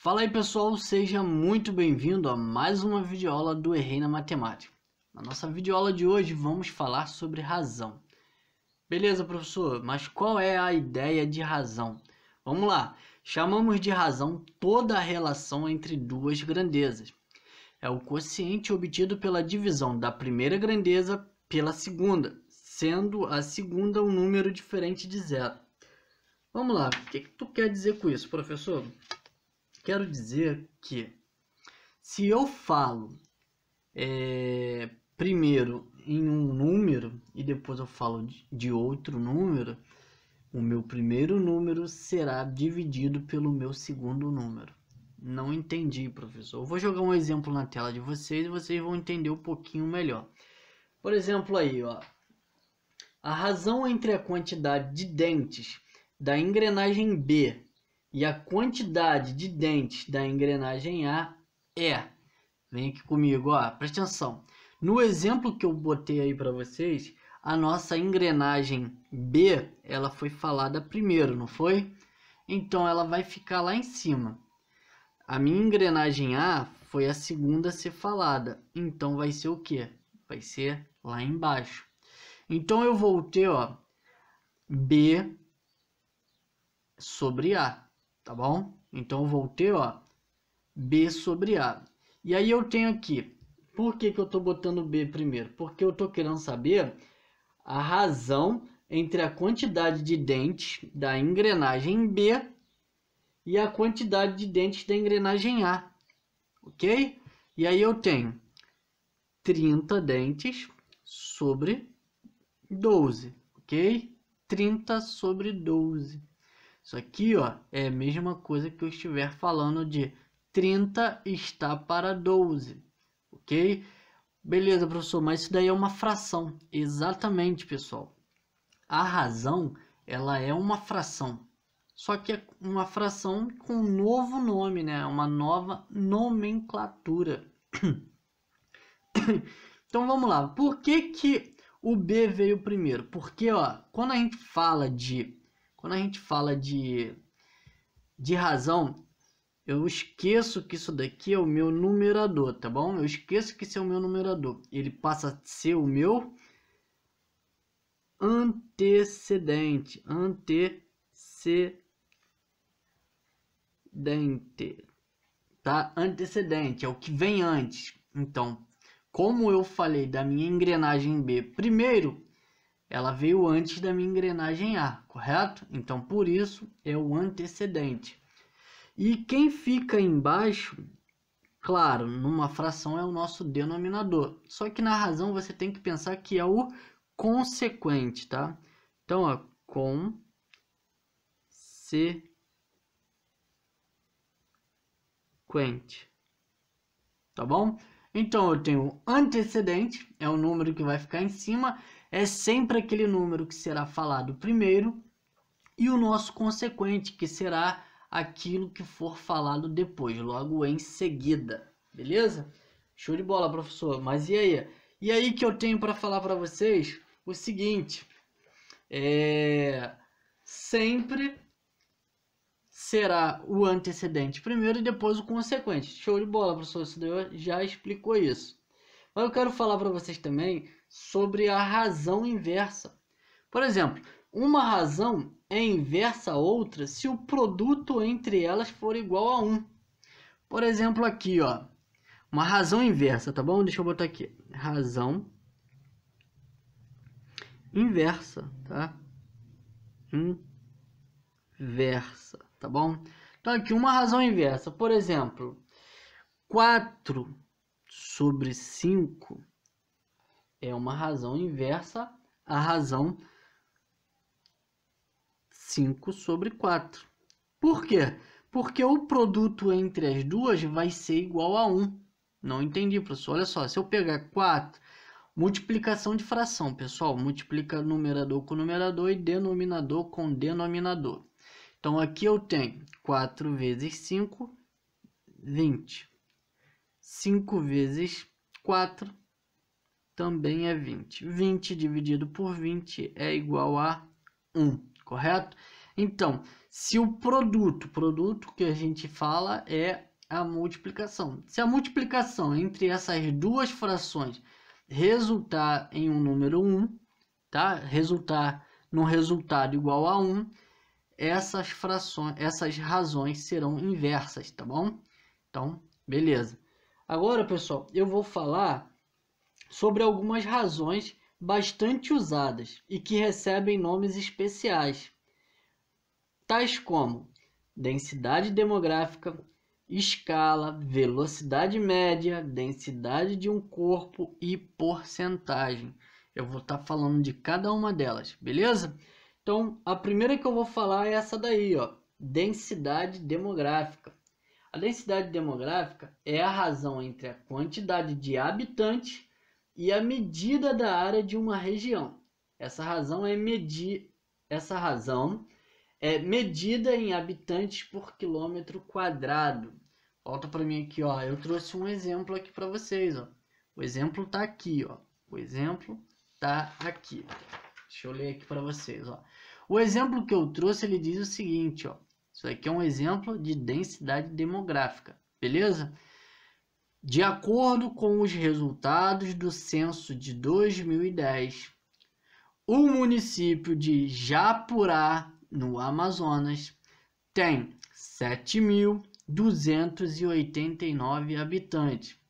Fala aí pessoal, seja muito bem-vindo a mais uma videoaula do Errei na Matemática. Na nossa videoaula de hoje vamos falar sobre razão. Beleza, professor, mas qual é a ideia de razão? Vamos lá, chamamos de razão toda a relação entre duas grandezas. É o quociente obtido pela divisão da primeira grandeza pela segunda, sendo a segunda um número diferente de zero. Vamos lá, o que tu quer dizer com isso, professor? Quero dizer que se eu falo primeiro em um número e depois eu falo de outro número, o meu primeiro número será dividido pelo meu segundo número. Não entendi, professor. Eu vou jogar um exemplo na tela de vocês e vocês vão entender um pouquinho melhor. Por exemplo aí, ó, a razão entre a quantidade de dentes da engrenagem B e a quantidade de dentes da engrenagem A é... Vem aqui comigo, ó, presta atenção. No exemplo que eu botei aí para vocês, a nossa engrenagem B, ela foi falada primeiro, não foi? Então ela vai ficar lá em cima. A minha engrenagem A foi a segunda a ser falada. Então vai ser o quê? Vai ser lá embaixo. Então eu vou ter, ó, B sobre A. Tá bom? Então eu vou ter, ó, B sobre A. E aí eu tenho aqui, por que eu estou botando B primeiro? Porque eu estou querendo saber a razão entre a quantidade de dentes da engrenagem B e a quantidade de dentes da engrenagem A. Ok? E aí eu tenho 30 dentes sobre 12. Ok? 30 sobre 12. Isso aqui, ó, é a mesma coisa que eu estiver falando de 30 está para 12, ok? Beleza, professor, mas isso daí é uma fração. Exatamente, pessoal. A razão, ela é uma fração. Só que é uma fração com um novo nome, né? Uma nova nomenclatura. Então, vamos lá. Por que o B veio primeiro? Porque, ó, quando a gente fala de razão, eu esqueço que isso daqui é o meu numerador, tá bom? Eu esqueço que isso é o meu numerador. Ele passa a ser o meu antecedente. Tá? Antecedente é o que vem antes. Então, como eu falei da minha engrenagem B primeiro, ela veio antes da minha engrenagem A, correto? Então, por isso, é o antecedente. E quem fica embaixo, claro, numa fração é o nosso denominador. Só que na razão você tem que pensar que é o consequente, tá? Então, ó, consequente. Tá bom? Então, eu tenho o antecedente, é o número que vai ficar em cima, é sempre aquele número que será falado primeiro, e o nosso consequente, que será aquilo que for falado depois, logo em seguida. Beleza? Show de bola, professor. Mas e aí? E aí que eu tenho para falar para vocês o seguinte: sempre será o antecedente primeiro e depois o consequente. Show de bola, professor. Isso daí já explicou isso. Mas eu quero falar para vocês também sobre a razão inversa. Por exemplo, uma razão é inversa a outra se o produto entre elas for igual a 1. Por exemplo, aqui, ó, uma razão inversa, tá bom? Deixa eu botar aqui. Razão inversa, tá? Inversa, tá bom? Então, aqui, uma razão inversa. Por exemplo, 4 sobre 5 é uma razão inversa à razão 5 sobre 4. Por quê? Porque o produto entre as duas vai ser igual a 1. Não entendi, professor. Olha só, se eu pegar 4, multiplicação de fração, pessoal. Multiplica numerador com numerador e denominador com denominador. Então, aqui eu tenho 4 vezes 5, 20. 5 vezes 4 também é 20. 20 dividido por 20 é igual a 1, correto? Então, se o produto que a gente fala é a multiplicação. Se a multiplicação entre essas duas frações resultar em um número 1, tá? Resultar num resultado igual a 1, essas razões serão inversas, tá bom? Então, beleza. Agora, pessoal, eu vou falar sobre algumas razões bastante usadas e que recebem nomes especiais, tais como densidade demográfica, escala, velocidade média, densidade de um corpo e porcentagem. Eu vou estar falando de cada uma delas, beleza? Então, a primeira que eu vou falar é essa daí, ó, densidade demográfica. A densidade demográfica é a razão entre a quantidade de habitantes e a medida da área de uma região. Essa razão é medida em habitantes por quilômetro quadrado. Volta para mim aqui, ó. Eu trouxe um exemplo aqui para vocês, ó. O exemplo tá aqui, ó. O exemplo tá aqui. Deixa eu ler aqui para vocês, ó. O exemplo que eu trouxe, ele diz o seguinte, ó. Isso aqui é um exemplo de densidade demográfica, beleza? De acordo com os resultados do censo de 2010, o município de Japurá, no Amazonas, tem 7.289 habitantes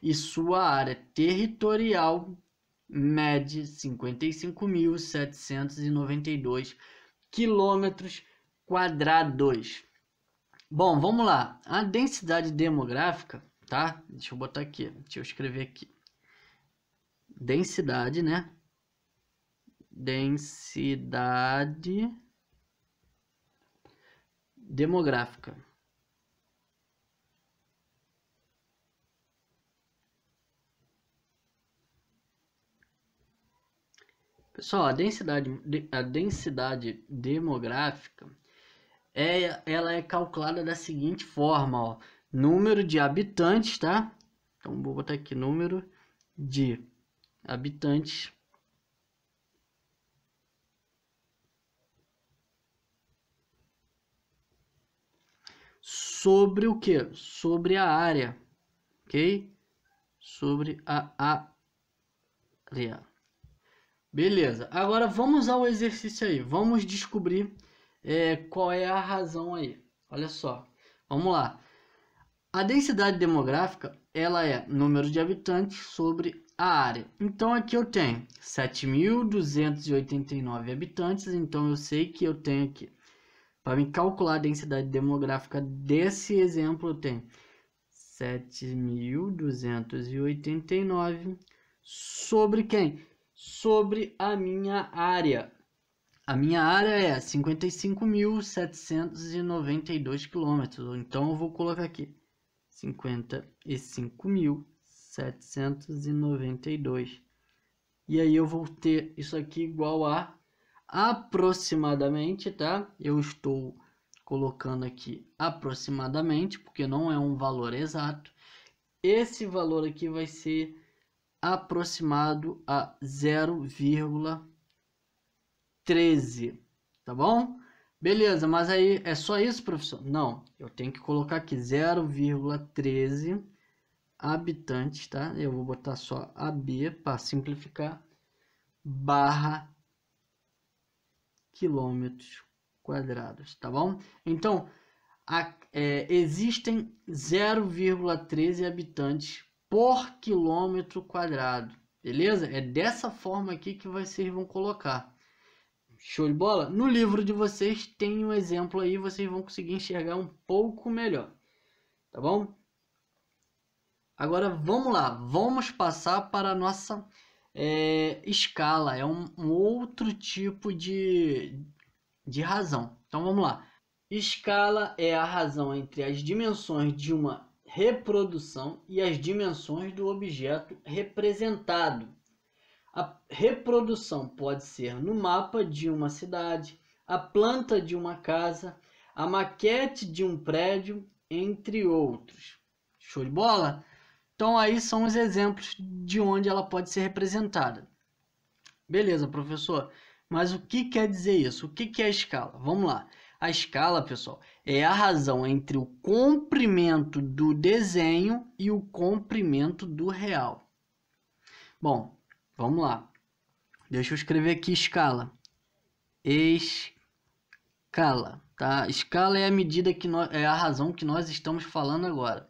e sua área territorial mede 55.792 quilômetros quadrados. Bom, vamos lá. A densidade demográfica, tá? Deixa eu botar aqui, deixa eu escrever aqui. Densidade, né? Densidade demográfica. Pessoal, a densidade demográfica ela é calculada da seguinte forma, ó. Número de habitantes, tá? Então vou botar aqui número de habitantes sobre o que? Sobre a área, ok? Sobre a área. Beleza, agora vamos ao exercício aí. Vamos descobrir qual é a razão aí. Olha só, vamos lá. A densidade demográfica, ela é número de habitantes sobre a área. Então aqui eu tenho 7.289 habitantes, então eu sei que eu tenho aqui, para me calcular a densidade demográfica desse exemplo, eu tenho 7.289 sobre quem? Sobre a minha área. A minha área é 55.792 quilômetros. Então eu vou colocar aqui 55.792. E aí eu vou ter isso aqui igual a aproximadamente, tá? Eu estou colocando aqui aproximadamente, porque não é um valor exato. Esse valor aqui vai ser aproximado a 0,13, tá bom? Beleza, mas aí é só isso, professor? Não, eu tenho que colocar aqui 0,13 habitantes, tá? Eu vou botar só AB para simplificar, barra quilômetros quadrados, tá bom? Então, existem 0,13 habitantes por quilômetro quadrado, beleza? É dessa forma aqui que vocês vão colocar. Show de bola? No livro de vocês tem um exemplo aí, vocês vão conseguir enxergar um pouco melhor, tá bom? Agora vamos lá, vamos passar para a nossa escala, é um outro tipo de razão. Então vamos lá. Escala é a razão entre as dimensões de uma reprodução e as dimensões do objeto representado. A reprodução pode ser no mapa de uma cidade, a planta de uma casa, a maquete de um prédio, entre outros. Show de bola? Então aí são os exemplos de onde ela pode ser representada. Beleza, professor. Mas o que quer dizer isso? O que é a escala? Vamos lá. A escala, pessoal, é a razão entre o comprimento do desenho e o comprimento do real. Bom, vamos lá. Deixa eu escrever aqui escala. Escala, tá? Escala é a medida que é a razão que nós estamos falando agora.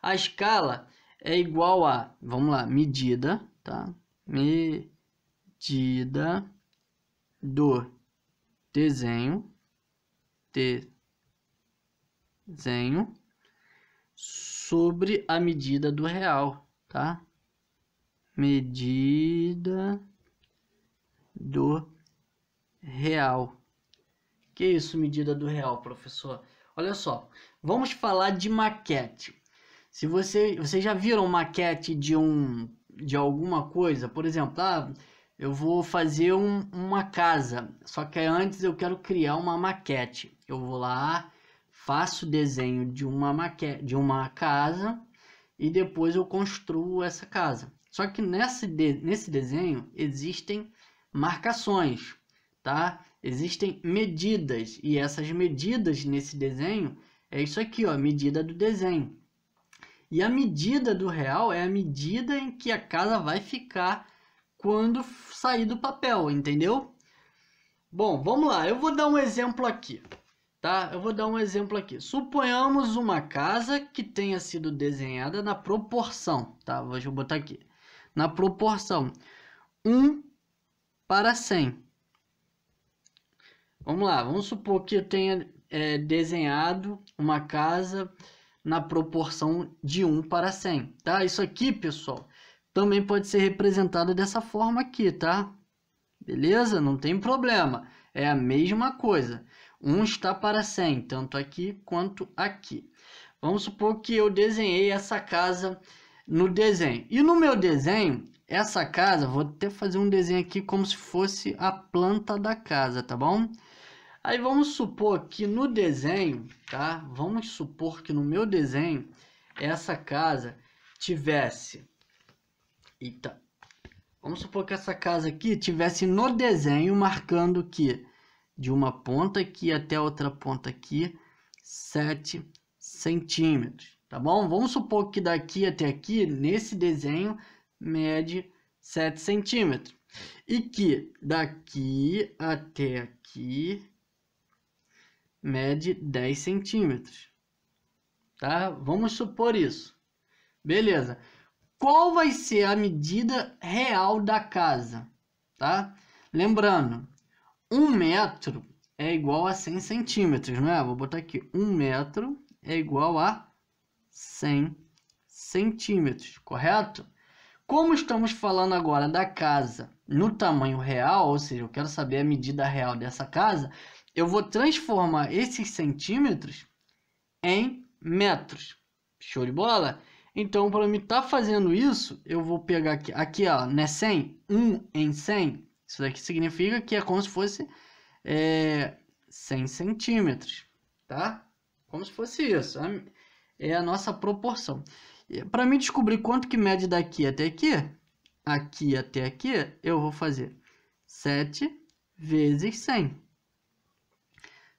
A escala é igual a, vamos lá, medida, tá? Medida do desenho sobre a medida do real, tá? Medida do real. Que isso, medida do real, professor? Olha só, vamos falar de maquete. Se vocês já viram maquete de alguma coisa, por exemplo, eu vou fazer uma casa, só que antes eu quero criar uma maquete. Eu vou lá, faço o desenho de uma maquete, de uma casa e depois eu construo essa casa. Só que nesse desenho existem marcações, tá? Existem medidas e essas medidas nesse desenho é isso aqui, ó, medida do desenho. E a medida do real é a medida em que a casa vai ficar quando sair do papel, entendeu? Bom, vamos lá, eu vou dar um exemplo aqui, tá? Eu vou dar um exemplo aqui. Suponhamos uma casa que tenha sido desenhada na proporção, tá? Deixa eu botar aqui. Na proporção 1:100. Vamos lá, vamos supor que eu tenha desenhado uma casa na proporção de 1:100, tá? Isso aqui, pessoal, também pode ser representado dessa forma aqui, tá? Beleza? Não tem problema. É a mesma coisa. 1 está para 100, tanto aqui quanto aqui. Vamos supor que eu desenhei essa casa no desenho. E no meu desenho, essa casa, vou até fazer um desenho aqui como se fosse a planta da casa, tá bom? Aí vamos supor que no desenho, tá? Vamos supor que no meu desenho, essa casa tivesse... Eita. Vamos supor que essa casa aqui tivesse no desenho marcando que de uma ponta aqui até a outra ponta aqui, 7 centímetros, tá bom? Vamos supor que daqui até aqui, nesse desenho, mede 7 centímetros. E que daqui até aqui mede 10 centímetros, tá? Vamos supor isso. Beleza. Qual vai ser a medida real da casa, tá? Lembrando, 1 metro é igual a 100 centímetros, não é? Vou botar aqui, 1 metro é igual a 100 centímetros, correto? Como estamos falando agora da casa no tamanho real, ou seja, eu quero saber a medida real dessa casa, eu vou transformar esses centímetros em metros. Show de bola? Então, para mim estar fazendo isso, eu vou pegar aqui ó, né, 100, 1 em 100. Isso daqui significa que é como se fosse 100 centímetros, tá? Como se fosse isso. É a nossa proporção. Para mim descobrir quanto que mede daqui até aqui, eu vou fazer 7 vezes 100.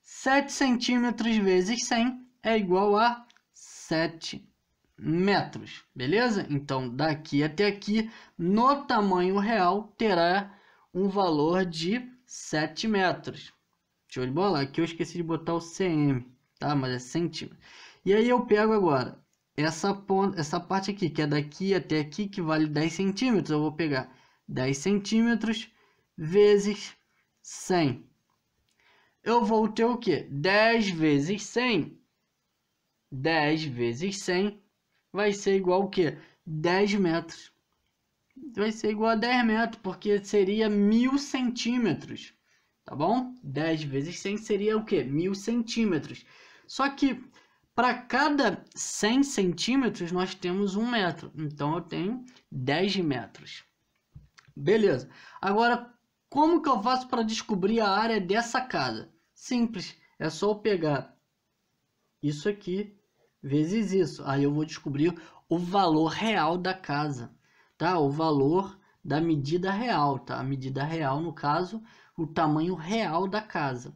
7 centímetros vezes 100 é igual a 7 metros, beleza? Então, daqui até aqui, no tamanho real, terá um valor de 7 metros. Show de bola? Aqui eu esqueci de botar o cm, tá? Mas é centímetro. E aí eu pego agora essa parte aqui, que é daqui até aqui, que vale 10 centímetros. Eu vou pegar 10 centímetros vezes 100. Eu vou ter o quê? 10 vezes 100. 10 vezes 100 vai ser igual o quê? 10 metros. Vai ser igual a 10 metros, porque seria 1000 centímetros. Tá bom? 10 vezes 100 seria o quê? 1000 centímetros. Só que para cada 100 centímetros nós temos 1 metro. Então eu tenho 10 metros. Beleza. Agora, como que eu faço para descobrir a área dessa casa? Simples. É só eu pegar isso aqui vezes isso. Aí eu vou descobrir o valor real da casa, tá? O valor da medida real, tá? A medida real, no caso, o tamanho real da casa.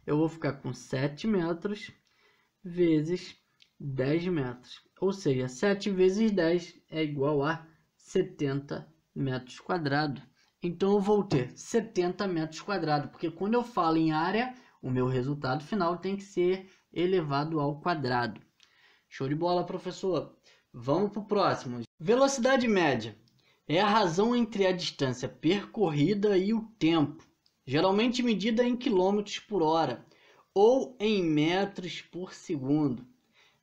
Eu vou ficar com 7 metros vezes 10 metros. Ou seja, 7 vezes 10 é igual a 70 metros quadrados. Então eu vou ter 70 metros quadrados, porque quando eu falo em área, o meu resultado final tem que ser elevado ao quadrado. Show de bola, professor. Vamos para o próximo. Velocidade média é a razão entre a distância percorrida e o tempo, geralmente medida em quilômetros por hora ou em metros por segundo.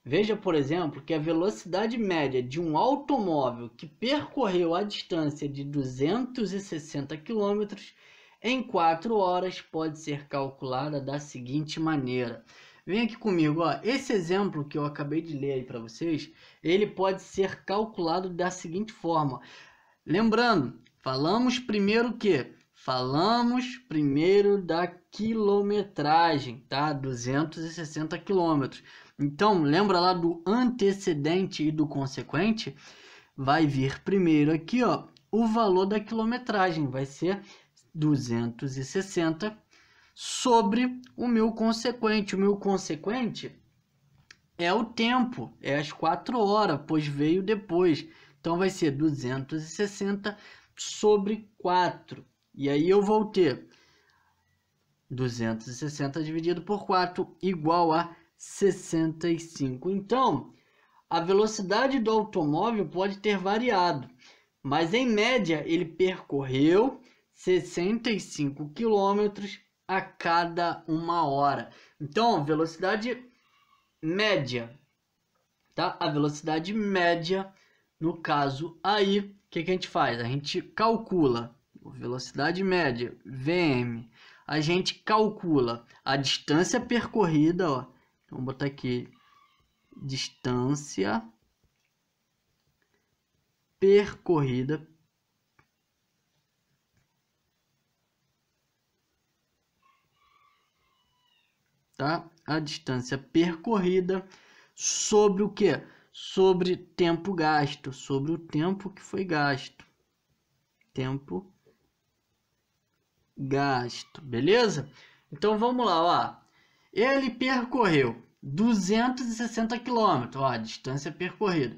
Veja, por exemplo, que a velocidade média de um automóvel que percorreu a distância de 260 km em 4 horas pode ser calculada da seguinte maneira. Vem aqui comigo, ó. Esse exemplo que eu acabei de ler aí para vocês, ele pode ser calculado da seguinte forma. Lembrando, falamos primeiro o quê? Falamos primeiro da quilometragem, tá? 260 km. Então, lembra lá do antecedente e do consequente? Vai vir primeiro aqui, ó, o valor da quilometragem. Vai ser 260 sobre o meu consequente. O meu consequente é o tempo, é as 4 horas, pois veio depois. Então, vai ser 260 sobre 4. E aí eu vou ter 260 dividido por 4 igual a 65. Então, a velocidade do automóvel pode ter variado, mas em média ele percorreu 65 km a cada 1 hora. Então, velocidade média, tá? A velocidade média, no caso aí, o que a gente faz? A gente calcula velocidade média, VM. A gente calcula a distância percorrida, ó. Vamos botar aqui, distância percorrida tá? A distância percorrida sobre o que? Sobre tempo gasto, sobre o tempo que foi gasto. Tempo gasto, beleza? Então vamos lá, ó. Ele percorreu 260 km, ó, a distância percorrida.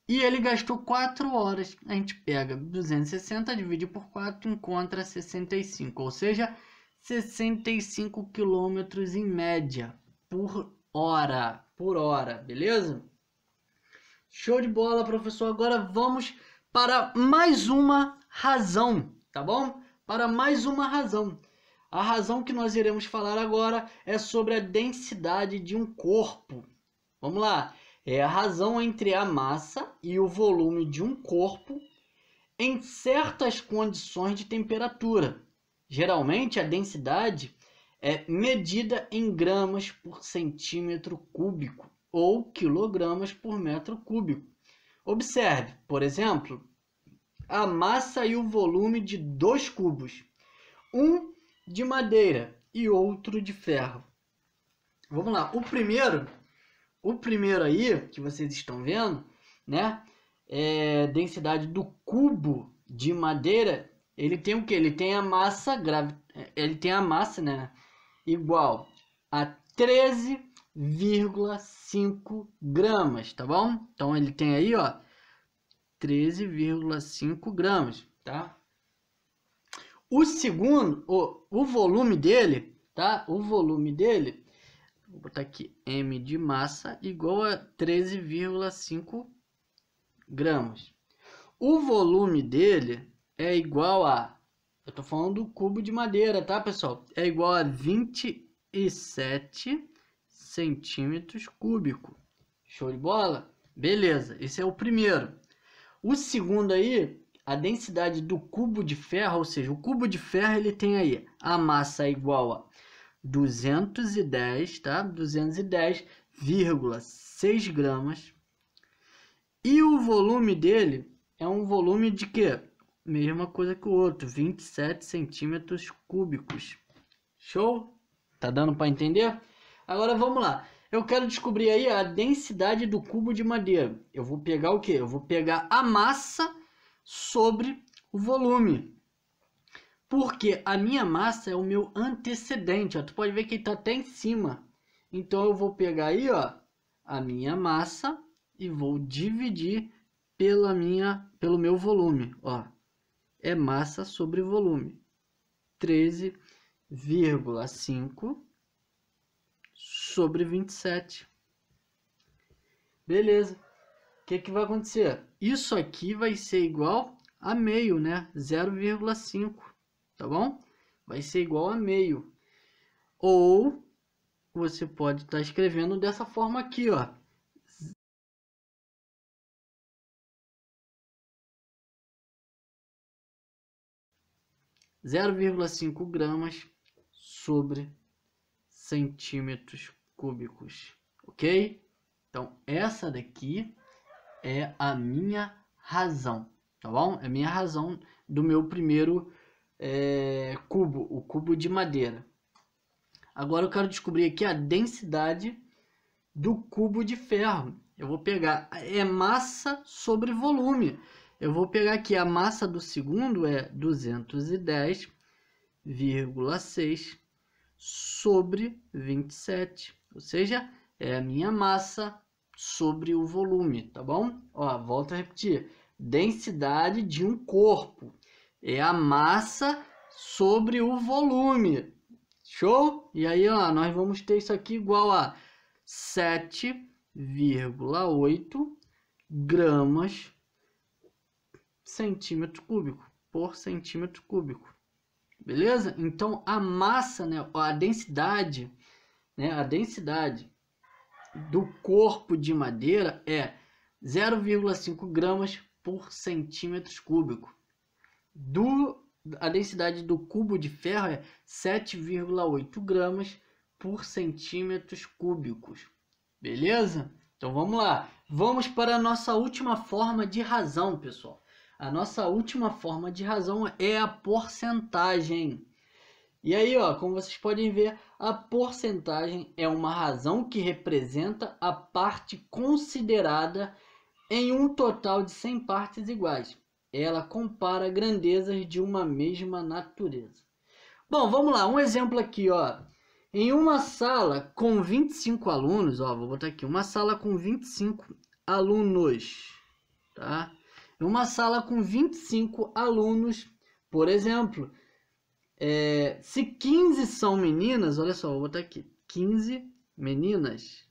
E ele gastou 4 horas. A gente pega 260, divide por 4, encontra 65. Ou seja, 65 km em média por hora, beleza? Show de bola, professor. Agora vamos para mais uma razão, tá bom? Para mais uma razão. A razão que nós iremos falar agora é sobre a densidade de um corpo. Vamos lá. É a razão entre a massa e o volume de um corpo em certas condições de temperatura. Geralmente, a densidade é medida em gramas por centímetro cúbico ou quilogramas por metro cúbico. Observe, por exemplo, a massa e o volume de 2 cubos. Um de madeira e outro de ferro. Vamos lá, o primeiro aí, que vocês estão vendo, né, é densidade do cubo de madeira, ele tem o que? Ele tem a massa né, igual a 13,5 gramas, tá bom? Então ele tem aí, ó, 13,5 gramas, tá? O segundo, o volume dele, tá? O volume dele, vou botar aqui, M de massa igual a 13,5 gramas. O volume dele é igual a, eu tô falando do cubo de madeira, tá, pessoal? É igual a 27 centímetros cúbicos. Show de bola? Beleza, esse é o primeiro. O segundo aí, a densidade do cubo de ferro, ou seja, o cubo de ferro ele tem aí a massa igual a 210, tá? 210,6 gramas. E o volume dele é um volume de quê? Mesma coisa que o outro, 27 centímetros cúbicos. Show? Tá dando para entender? Agora vamos lá. Eu quero descobrir aí a densidade do cubo de madeira. Eu vou pegar o quê? Eu vou pegar a massa sobre o volume. Porque a minha massa é o meu antecedente, ó. Tu pode ver que ele está até em cima. Então eu vou pegar aí, ó, a minha massa e vou dividir pelo meu volume, ó. É massa sobre volume. 13,5 sobre 27. Beleza. O que vai acontecer? Isso aqui vai ser igual a meio, né? 0,5, tá bom? Vai ser igual a meio. Ou você pode estar escrevendo dessa forma aqui, ó. 0,5 gramas sobre centímetros cúbicos, ok? Então, essa daqui é a minha razão, tá bom? É a minha razão do meu primeiro cubo, o cubo de madeira. Agora eu quero descobrir aqui a densidade do cubo de ferro. Eu vou pegar, massa sobre volume. Eu vou pegar aqui a massa do segundo é 210,6 sobre 27. Ou seja, é a minha massa sobre o volume, tá bom? Ó, volto a repetir. Densidade de um corpo é a massa sobre o volume. Show? E aí, ó, nós vamos ter isso aqui igual a 7,8 gramas centímetro cúbico por centímetro cúbico. Beleza? Então a massa, né, a densidade do corpo de madeira é 0,5 gramas por centímetro cúbico. A densidade do cubo de ferro é 7,8 gramas por centímetros cúbicos. Beleza? Então vamos lá. Vamos para a nossa última forma de razão, pessoal. A nossa última forma de razão é a porcentagem. E aí, ó, como vocês podem ver, a porcentagem é uma razão que representa a parte considerada em um total de 100 partes iguais. Ela compara grandezas de uma mesma natureza. Bom, vamos lá, um exemplo aqui, ó. Em uma sala com 25 alunos, ó, vou botar aqui, uma sala com 25 alunos, tá? Em uma sala com 25 alunos, por exemplo, se 15 são meninas, olha só, vou botar aqui, 15 meninas,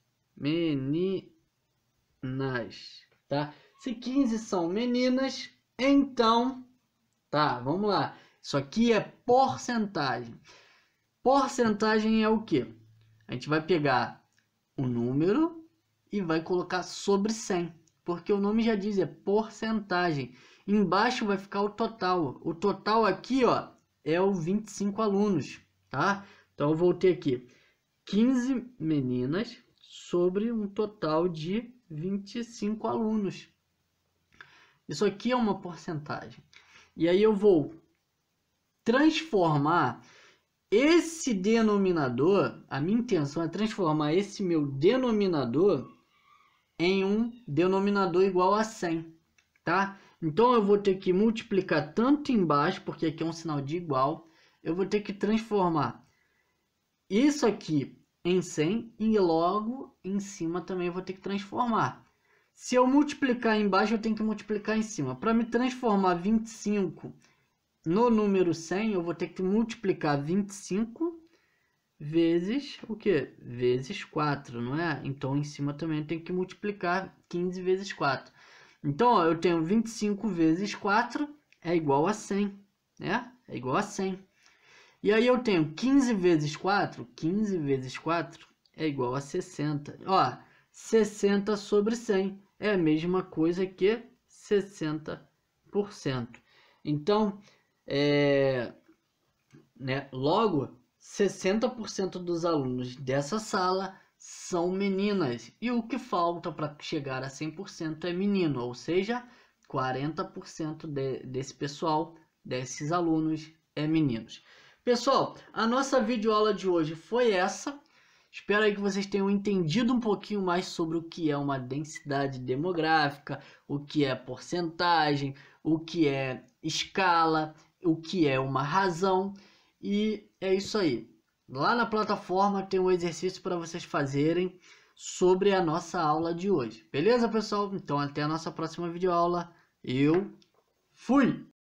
tá? Se 15 são meninas, então, tá, vamos lá. Isso aqui é porcentagem. Porcentagem é o quê? A gente vai pegar o número e vai colocar sobre 100, porque o nome já diz, é porcentagem. Embaixo vai ficar o total. O total aqui, ó, é o 25 alunos, tá? Então eu vou ter aqui 15 meninas sobre um total de 25 alunos. Isso aqui é uma porcentagem. E aí eu vou transformar esse denominador, a minha intenção é transformar esse meu denominador em um denominador igual a 100, tá? Então eu vou ter que multiplicar tanto embaixo, porque aqui é um sinal de igual, eu vou ter que transformar isso aqui em 100 e logo em cima também eu vou ter que transformar. Se eu multiplicar embaixo, eu tenho que multiplicar em cima. Para me transformar 25 no número 100, eu vou ter que multiplicar 25 vezes o quê? Vezes 4, não é? Então, em cima também eu tenho que multiplicar 15 vezes 4. Então, ó, eu tenho 25 vezes 4 é igual a 100, né? É igual a 100. E aí eu tenho 15 vezes 4, 15 vezes 4 é igual a 60. Ó, 60 sobre 100 é a mesma coisa que 60%. Então, logo, 60% dos alunos dessa sala são meninas. E o que falta para chegar a 100% é menino, ou seja, 40% desse pessoal, desses alunos, é meninos. Pessoal, a nossa videoaula de hoje foi essa. Espero aí que vocês tenham entendido um pouquinho mais sobre o que é uma densidade demográfica, o que é porcentagem, o que é escala. o que é uma razão. E é isso aí. Lá na plataforma tem um exercício para vocês fazerem sobre a nossa aula de hoje. Beleza, pessoal? Então até a nossa próxima videoaula. Eu fui!